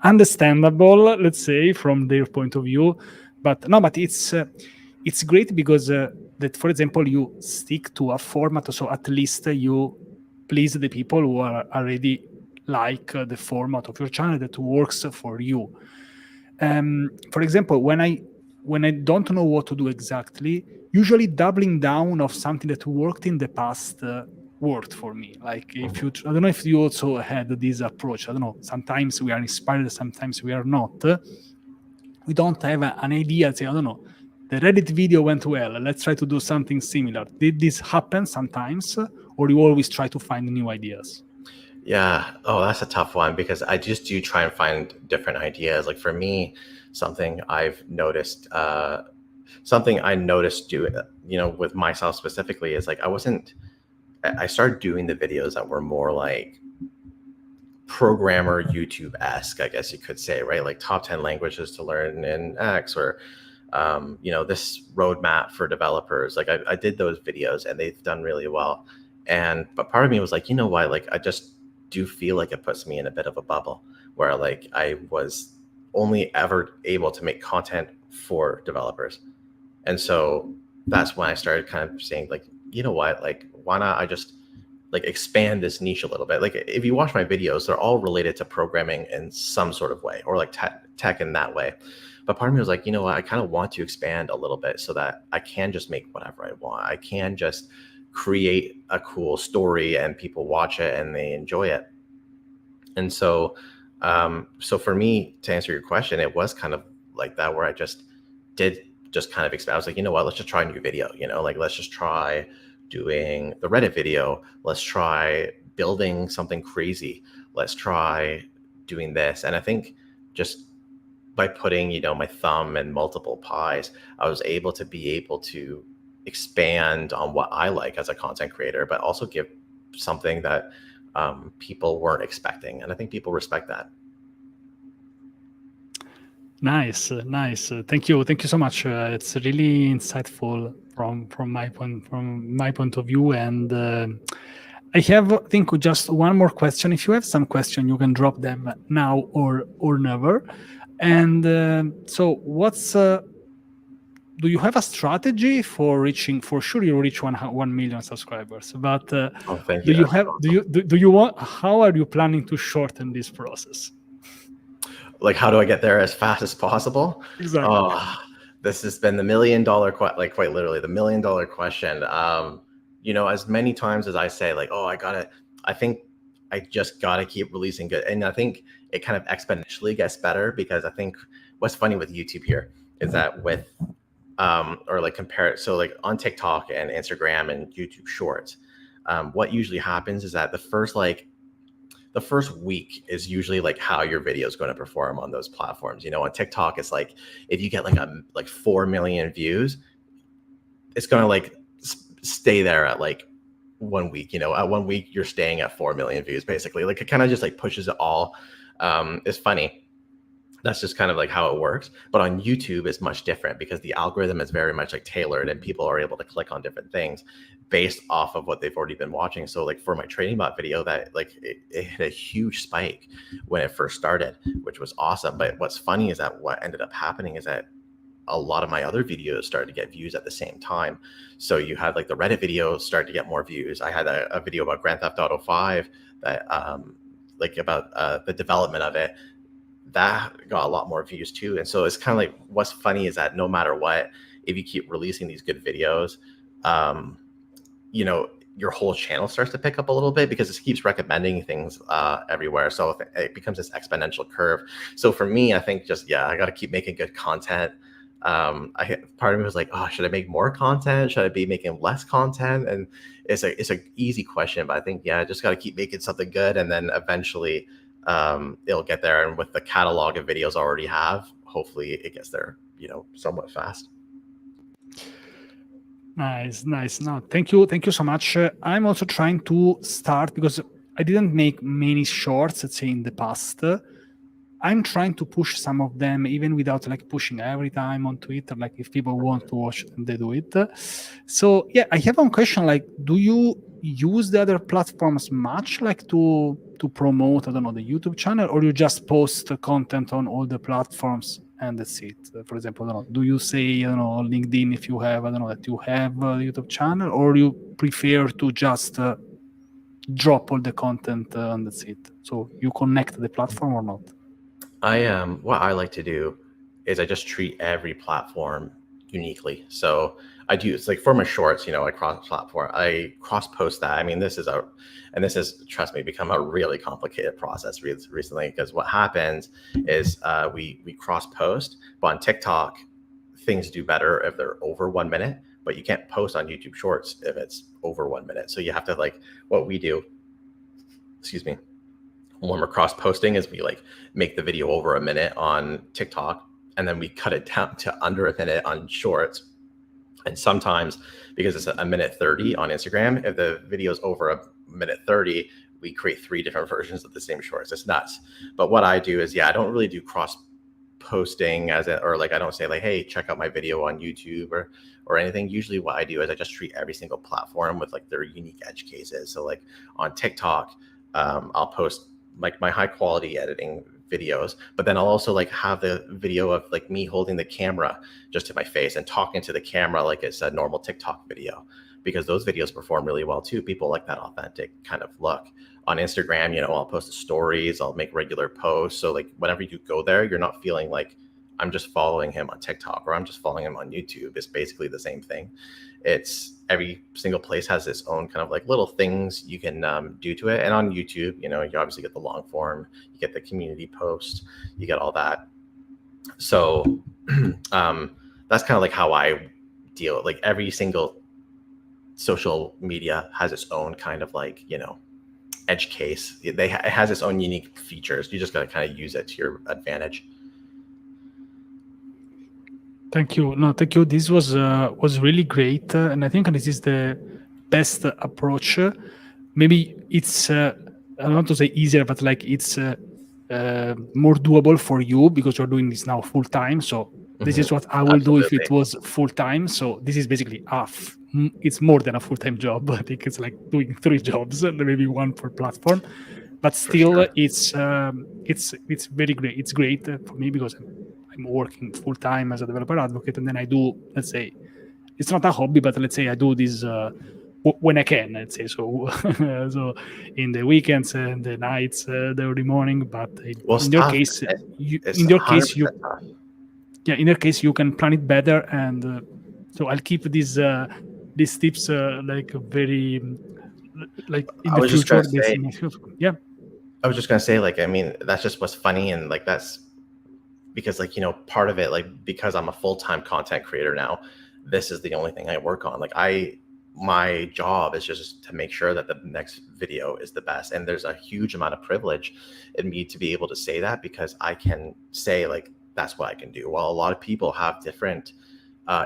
understandable, let's say, from their point of view. But no, but it's great because that, for example, you stick to a format, so at least you please the people who are already like the format of your channel that works for you. For example, when I don't know what to do exactly, usually doubling down of something that worked in the past worked for me. Like if you, I don't know if you also had this approach. I don't know. Sometimes we are inspired, sometimes we are not. We don't have an idea. Say, I don't know. The Reddit video went well. Let's try to do something similar. Did this happen sometimes, or you always try to find new ideas? Yeah. Oh, that's a tough one because I just do try and find different ideas. Like for me, something I've noticed, something I noticed doing, with myself specifically is like I started doing the videos that were more like programmer YouTube esque, I guess you could say, right? Like top 10 languages to learn in X, or this roadmap for developers. Like I did those videos and they've done really well. But part of me was like, you know what? Like I just do feel like it puts me in a bit of a bubble where like I was only ever able to make content for developers. And so that's when I started kind of saying like, you know what? Like why not I just like expand this niche a little bit. Like if you watch my videos, they're all related to programming in some sort of way, or like tech in that way. But part of me was like, you know what, I kind of want to expand a little bit so that I can just make whatever I want. I can just create a cool story and people watch it and they enjoy it. And so for me, to answer your question, it was kind of like that, where I did just kind of expand. I was like, you know what, let's just try a new video, like let's just try doing the Reddit video. Let's try building something crazy. Let's try doing this. And I think just by putting, my thumb in multiple pies, I was able to expand on what I like as a content creator, but also give something that people weren't expecting. And I think people respect that. Nice, nice. Thank you so much. It's really insightful from my point of view. And I have, I think, just one more question. If you have some question, you can drop them now or never. And so, do you have a strategy for reaching? For sure, you reach 1 million subscribers. But Oh, thank do you. you That's have? Do you want? How are you planning to shorten this process? like, how do I get there as fast as possible? Exactly. Oh, this has been the $1 million like quite literally the $1 million question. As many times as I say, like, oh, I think I just gotta keep releasing good. And I think it kind of exponentially gets better, because I think what's funny with YouTube here is that or like compare it. So like on TikTok and Instagram and YouTube Shorts, what usually happens is that the first week is usually like how your video is going to perform on those platforms. On TikTok, it's like if you get like 4 million views, it's going to like stay there at like 1 week. At 1 week, you're staying at 4 million views, basically. Like it kind of just like pushes it all. It's funny. That's just kind of like how it works. But on YouTube, it's much different because the algorithm is very much like tailored, and people are able to click on different things based off of what they've already been watching. So like for my training bot video, that like it hit a huge spike when it first started, which was awesome. But what's funny is that what ended up happening is that a lot of my other videos started to get views at the same time. So you had like the Reddit video start to get more views. I had a video about Grand Theft Auto 5 that like about the development of it, that got a lot more views too. And so it's kind of like, what's funny is that no matter what, if you keep releasing these good videos, um, your whole channel starts to pick up a little bit because it keeps recommending things everywhere. So it becomes this exponential curve. So for me, I think just, yeah, I got to keep making good content. Part of me was like, oh, should I make more content? Should I be making less content? And it's a easy question, but I think, yeah, I just got to keep making something good, and then eventually it'll get there. And with the catalog of videos I already have, hopefully it gets there, somewhat fast. Nice, nice. No, thank you so much. I'm also trying to start because I didn't make many shorts, let's say in the past. I'm trying to push some of them even without like pushing every time on Twitter. Like if people want to watch them, they do it. So yeah, I have one question. Like, do you use the other platforms much, like to promote, I don't know, the YouTube channel, or you just post content on all the platforms and that's it? For example, I don't know, do you say, I don't know, LinkedIn if you have, I don't know, that you have a YouTube channel, or you prefer to just drop all the content and that's it? So you connect the platform or not? What I like to do is I just treat every platform uniquely. So I do, it's like for my shorts, I cross platform, I cross post that. I mean, and this has, trust me, become a really complicated process recently, because what happens is we cross post, but on TikTok, things do better if they're over 1 minute, but you can't post on YouTube Shorts if it's over 1 minute. So you have to, like, what we do, excuse me, when we're cross posting, is we like make the video over 1 minute on TikTok, and then we cut it down to under 1 minute on Shorts. And sometimes, because it's a minute 30 on Instagram, if the video is over a minute 30, we create 3 different versions of the same shorts. It's nuts. But what I do is, yeah, I don't really do cross posting or like, I don't say like, hey, check out my video on YouTube or anything. Usually what I do is I just treat every single platform with like their unique edge cases. So like on TikTok, I'll post like my high quality editing videos, but then I'll also like have the video of like me holding the camera just to my face and talking to the camera like it's a normal TikTok video, because those videos perform really well too. People like that authentic kind of look. On Instagram, I'll post stories, I'll make regular posts. So like whenever you go there, you're not feeling like I'm just following him on TikTok or I'm just following him on YouTube. It's basically the same thing. It's every single place has its own kind of like little things you can do to it. And on YouTube, you obviously get the long form, you get the community post, you get all that. So that's kind of like how I deal. Like every single social media has its own kind of like, edge case. It has its own unique features. You just got to kind of use it to your advantage. Thank you. No, thank you. This was really great, and I think this is the best approach. Maybe it's I don't want to say easier, but like it's more doable for you because you're doing this now full time. So this is what I will do if it Absolutely. was full time. So this is basically it's more than a full time job. I think it's like doing 3 jobs, maybe one per platform. But For still, sure. it's very great. It's great for me because I'm working full time as a developer advocate, and then I do, let's say, it's not a hobby, but let's say I do this when I can. Let's say so, so in the weekends and the nights, the early morning. But Well, it's in your tough. case, It's in your case, 100% tough. yeah, in your case, you can plan it better, and so I'll keep these tips like very like in I the was just gonna future. This say, yeah. I was just gonna say, like, I mean, that's just what's funny, and like that's because, like, part of it, like, because I'm a full-time content creator now, this is the only thing I work on. Like, my job is just to make sure that the next video is the best, and there's a huge amount of privilege in me to be able to say that, because I can say like that's what I can do. While a lot of people have different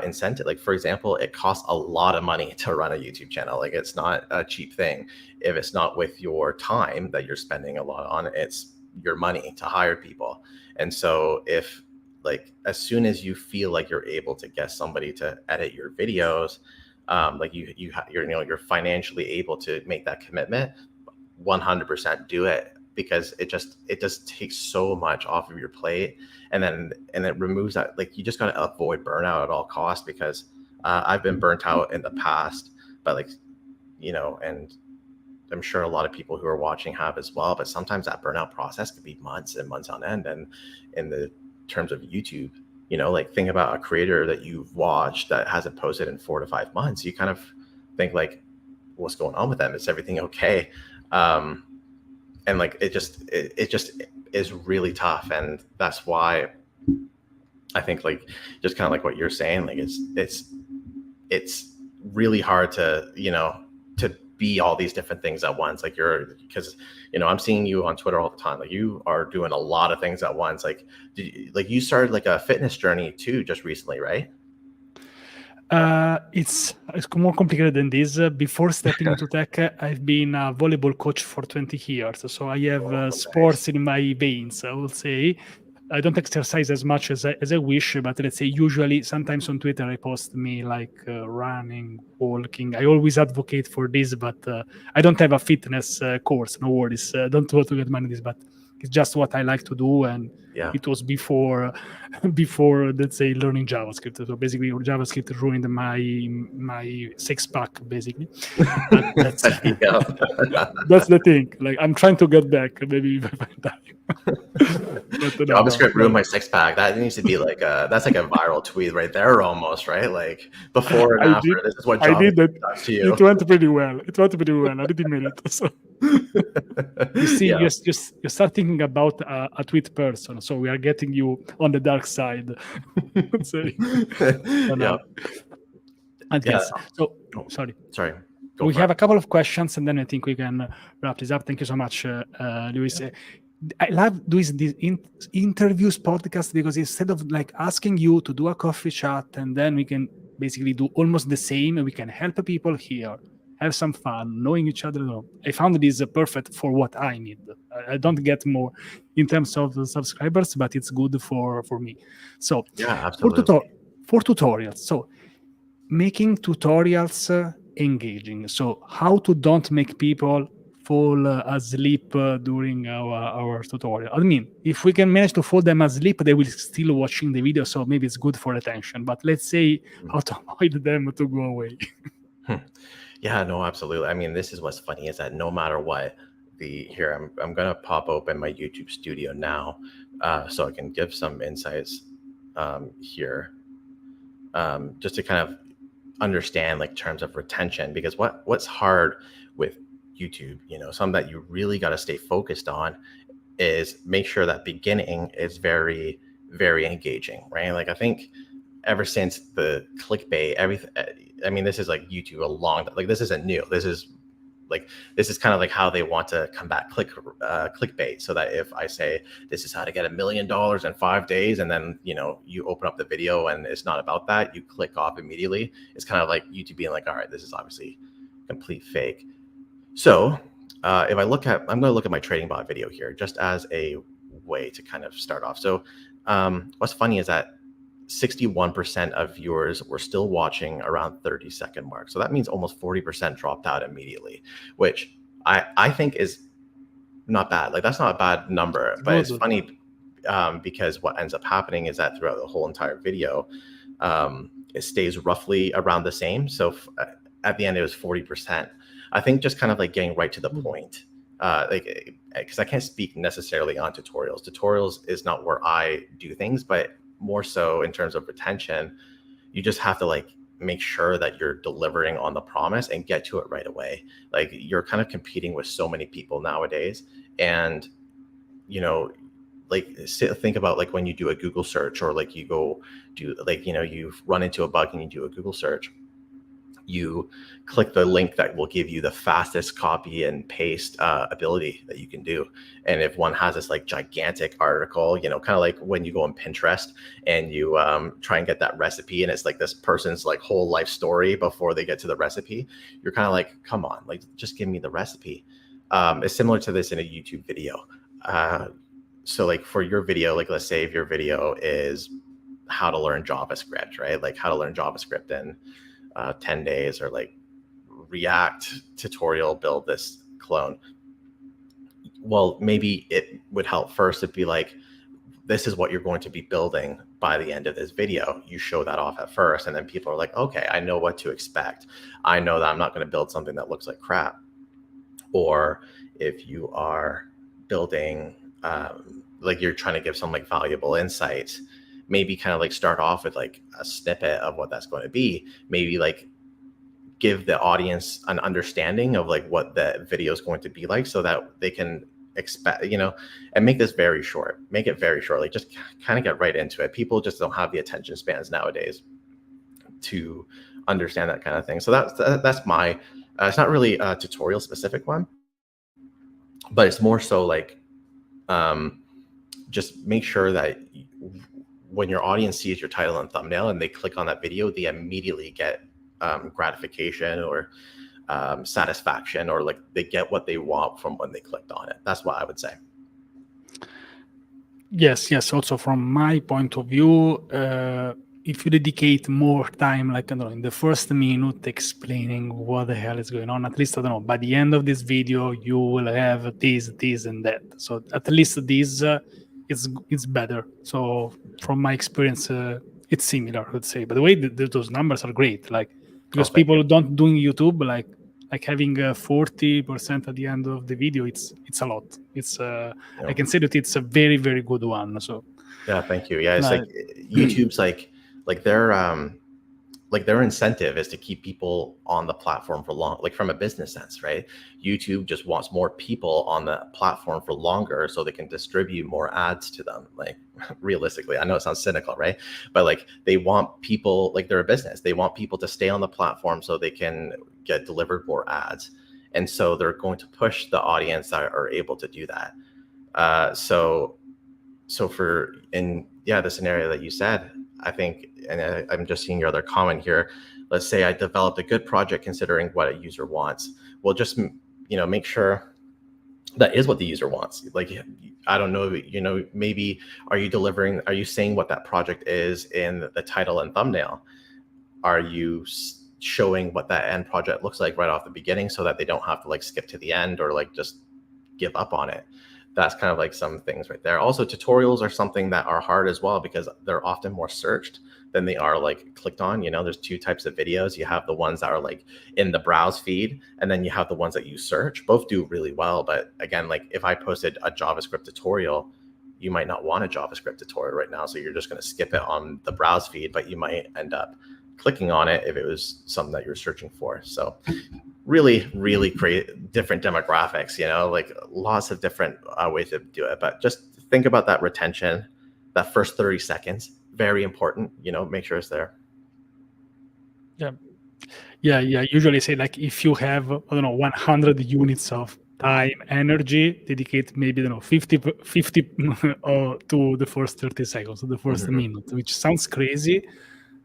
incentive. Like, for example, it costs a lot of money to run a YouTube channel. Like, it's not a cheap thing. If it's not with your time that you're spending a lot on, it's your money to hire people. And so if, like, as soon as you feel like you're able to get somebody to edit your videos, like you're financially able to make that commitment, 100% do it, because it just takes so much off of your plate, and it removes that. Like, you just got to avoid burnout at all costs, because I've been burnt out in the past, but like, and I'm sure a lot of people who are watching have as well. But sometimes that burnout process could be months and months on end. And in the terms of YouTube, like, think about a creator that you've watched that hasn't posted in 4 to 5 months. You kind of think like, what's going on with them? Is everything okay? And like, it just is really tough. And that's why I think like just kind of like what you're saying, like it's really hard to, to be all these different things at once. Like because I'm seeing you on Twitter all the time. Like you are doing a lot of things at once. Like like you started like a fitness journey too just recently, right? It's more complicated than this. Before stepping into tech, I've been a volleyball coach for 20 years, so I have Oh, nice. sports in my veins, I will say. I don't exercise as much as I wish, but let's say usually, sometimes on Twitter, I post me like running, walking. I always advocate for this, but I don't have a fitness course. No worries. Don't want to get money this, but it's just what I like to do, and Yeah. it was before before, let's say, learning JavaScript. So basically, JavaScript ruined my six pack, basically. But that's Yeah. that's the thing. Like I'm trying to get back, maybe if I find time. But no, JavaScript ruined my six pack. That needs to be like that's like a viral tweet right there almost, right? Like before and I after. did. This is what I did JavaScript that. does to It you. went pretty well. It went pretty well. I didn't mean it. So you see, Yeah. you start thinking about a tweet person. So we are getting you on the dark side. Let's say. No, Yeah. no. And Yeah. yes. So Oh, sorry. sorry. Go We for it. have a couple of questions, and then I think we can wrap this up. Thank you so much, Luis. I love doing these interviews podcast because instead of like asking you to do a coffee chat and then we can basically do almost the same, we can help people here, have some fun, knowing each other. I found this perfect for what I need. I don't get more in terms of the subscribers, but it's good for me. So Yeah, for absolutely. for tutorials, so making tutorials engaging. So how to don't make people fall asleep during our tutorial. I mean, if we can manage to fall them asleep, they will still watching the video, so maybe it's good for attention. But let's say how to avoid them to go away. Hmm. Yeah, no, absolutely. I mean, this is what's funny is that no matter what, I'm gonna pop open my YouTube studio now, so I can give some insights here, just to kind of understand like terms of retention, because what's hard with YouTube, something that you really got to stay focused on is make sure that beginning is very, very engaging, right? Like I think ever since the clickbait, everything, I mean, this is like YouTube a long, like this isn't new. This is kind of like how they want to combat clickbait, so that if I say this is how to get $1 million in 5 days, and then you open up the video and it's not about that, you click off immediately. It's kind of like YouTube being like, all right, this is obviously complete fake. So if I'm going to look at my trading bot video here just as a way to kind of start off. So what's funny is that 61% of viewers were still watching around 30-second mark. So that means almost 40% dropped out immediately, which I think is not bad. Like that's not a bad number, but it's Good. funny because what ends up happening is that throughout the whole entire video, it stays roughly around the same. So at the end, it was 40%. I think just kind of like getting right to the point, like because I can't speak necessarily on tutorials. Tutorials is not where I do things, but more so in terms of retention, you just have to like make sure that you're delivering on the promise and get to it right away. Like you're kind of competing with so many people nowadays, and like think about like when you do a Google search, or like you go do like you run into a bug and you do a Google search, you click the link that will give you the fastest copy and paste ability that you can do. And if one has this like gigantic article, kind of like when you go on Pinterest and you try and get that recipe, and it's like this person's like whole life story before they get to the recipe, you're kind of like, come on, like just give me the recipe. It's similar to this in a YouTube video. So like for your video, like let's say if your video is how to learn JavaScript, right? Like how to learn JavaScript in 10 days, or like React tutorial, build this clone. Well, maybe it would help first to be like, this is what you're going to be building by the end of this video. You show that off at first, and then people are like, okay, I know what to expect. I know that I'm not going to build something that looks like crap. Or if you are building, like you're trying to give some like valuable insights, maybe kind of like start off with like a snippet of what that's going to be. Maybe like give the audience an understanding of like what the video is going to be like, so that they can expect, and make this very short. Make it very short. Like just kind of get right into it. People just don't have the attention spans nowadays to understand that kind of thing. So that's my. It's not really a tutorial specific one, but it's more so like, um, just make sure that when your audience sees your title and thumbnail and they click on that video, they immediately get gratification or satisfaction, or like they get what they want from when they clicked on it. That's what I would say. Yes. Also, from my point of view, if you dedicate more time, like, I don't know, in the first minute explaining what the hell is going on, at least, I don't know, by the end of this video, you will have this, and that. So at least this, it's better. So from my experience, it's similar, I would say. By the way, those numbers are great. Like, because Thank people you. don't doing YouTube, like having 40% at the end of the video, it's a lot. It's I can say that it's a very, very good one. So yeah, thank you. Yeah, it's like, like YouTube's like their incentive is to keep people on the platform for long, like from a business sense, right? YouTube just wants more people on the platform for longer so they can distribute more ads to them. Like realistically, I know it sounds cynical, right? But like they want people, like they're a business, they want people to stay on the platform so they can get delivered more ads. And so they're going to push the audience that are able to do that. So for the scenario that you said, I think, and I'm just seeing your other comment here. Let's say I developed a good project considering what a user wants. Well, just make sure that is what the user wants. Like, I don't know, maybe are you saying what that project is in the title and thumbnail? Are you showing what that end project looks like right off the beginning so that they don't have to like skip to the end or like just give up on it? That's kind of like some things right there. Also, tutorials are something that are hard as well because they're often more searched than they are like clicked on. There's two types of videos. You have the ones that are like in the browse feed, and then you have the ones that you search. Both do really well. But again, like if I posted a JavaScript tutorial, you might not want a JavaScript tutorial right now. So you're just going to skip it on the browse feed, but you might end up clicking on it if it was something that you're searching for. So really, really create different demographics, like lots of different ways to do it. But just think about that retention, that first 30 seconds, very important, make sure it's there. Yeah. Usually say like if you have, I don't know, 100 units of time, energy, dedicate maybe, I don't know, 50 to the first 30 seconds, to the first minute, which sounds crazy,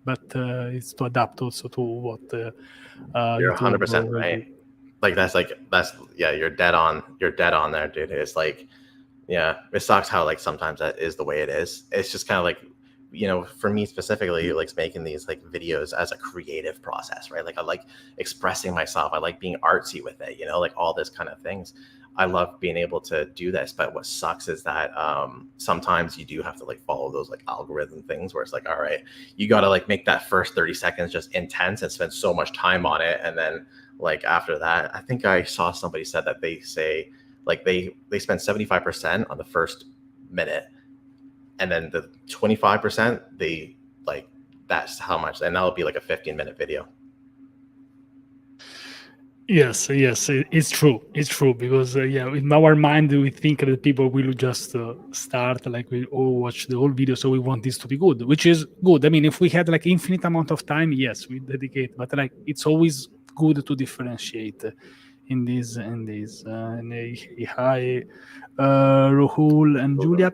but it's to adapt also to what You're YouTube 100% will right. do. That's you're dead on there, dude. It's like, yeah, it sucks how like sometimes that is the way it is. It's just kind of like, for me specifically, like making these like videos as a creative process, right? Like I like expressing myself. I like being artsy with it, like all this kind of things. I love being able to do this, but what sucks is that sometimes you do have to like follow those like algorithm things where it's like, all right, you got to like make that first 30 seconds just intense and spend so much time on it. And then like after that, I think I saw somebody said that they say like they spend 75% on the first minute, and then the 25% they like, that's how much, and that'll be like a 15-minute video. Yes, it's true. It's true because in our mind we think that people will just start like we all watch the whole video, so we want this to be good, which is good. I mean, if we had like infinite amount of time, yes, we dedicate, but like it's always good to differentiate in this. And hi, Rahul and Julia.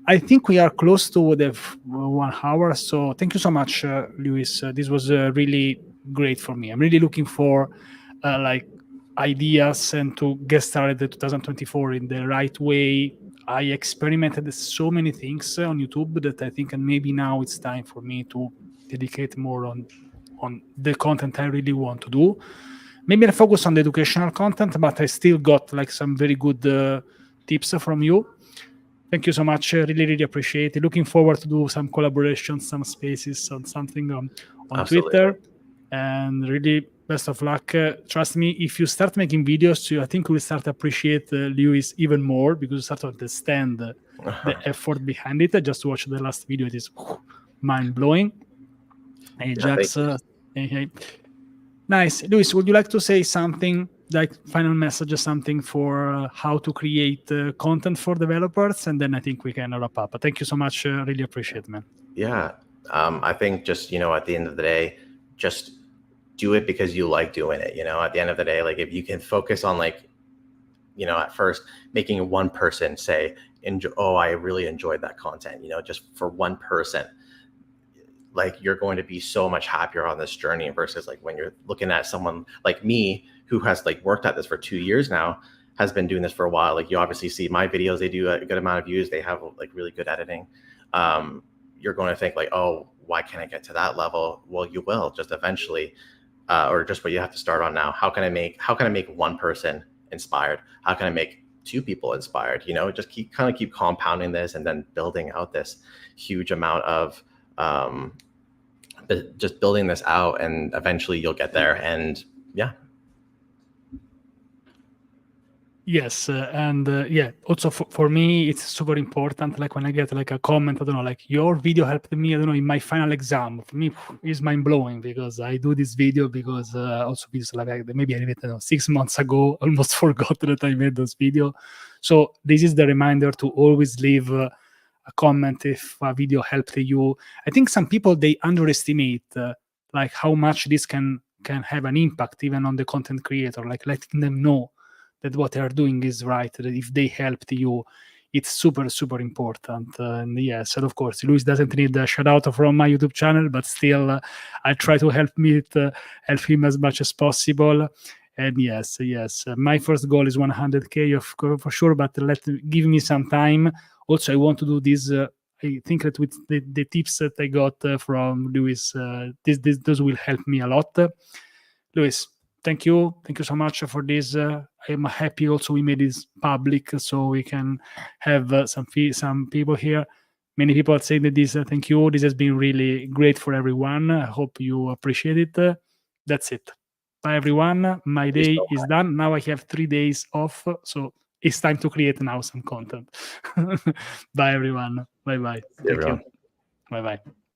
I think we are close to the 1 hour, so thank you so much, Lewis. This was really great for me. I'm really looking for like ideas and to get started in 2024 in the right way. I experimented so many things on YouTube that I think, and maybe now it's time for me to dedicate more on the content I really want to do. Maybe I focus on the educational content, but I still got like some very good tips from you. Thank you so much. Really, really appreciate it. Looking forward to do some collaborations, some spaces on something on Absolutely. Twitter. And really, best of luck. Trust me, if you start making videos, I think we'll start to appreciate Lewis even more because you start to understand the effort behind it. Just watch the last video; it is mind-blowing. Hey, Jax. Hey. Nice. Lewis, would you like to say something like final message or something for how to create content for developers, and then I think we can wrap up. But thank you so much. Really appreciate it, man. Yeah. I think just, at the end of the day, just do it because you like doing it. At the end of the day, like if you can focus on like, at first making one person say, oh, I really enjoyed that content, just for one person, like you're going to be so much happier on this journey versus like when you're looking at someone like me who has like worked at this for 2 years now, has been doing this for a while. Like you obviously see my videos, they do a good amount of views, they have like really good editing. You're going to think like, oh, why can't I get to that level? Well, you will just eventually, or just what you have to start on now. How can I make one person inspired? How can I make two people inspired? Just keep compounding this and then building out this huge amount of just building this out, and eventually you'll get there. And yeah. Yes, and yeah, also for me, it's super important. Like when I get like a comment, I don't know, like your video helped me, I don't know, in my final exam. For me, it's mind blowing because I do this video because also because like maybe I made, I don't know, 6 months ago, almost forgot that I made this video. So this is the reminder to always leave a comment if a video helped you. I think some people they underestimate like how much this can have an impact even on the content creator, like letting them know that what they are doing is right, that if they helped you, it's super, super important. And yes, and of course, Luis doesn't need a shout out from my YouTube channel, but still, I try to help help him as much as possible. And yes, my first goal is 100K for sure, but give me some time. Also, I want to do this. I think that with the tips that I got from Luis, those will help me a lot. Luis, thank you so much for this. I'm happy also we made this public so we can have some people here. Many people are saying that this. Thank you. This has been really great for everyone. I hope you appreciate it. That's it. Bye everyone. My day is done. Now I have 3 days off, so it's time to create now some content. Bye everyone. Bye bye. Thank you. Bye bye.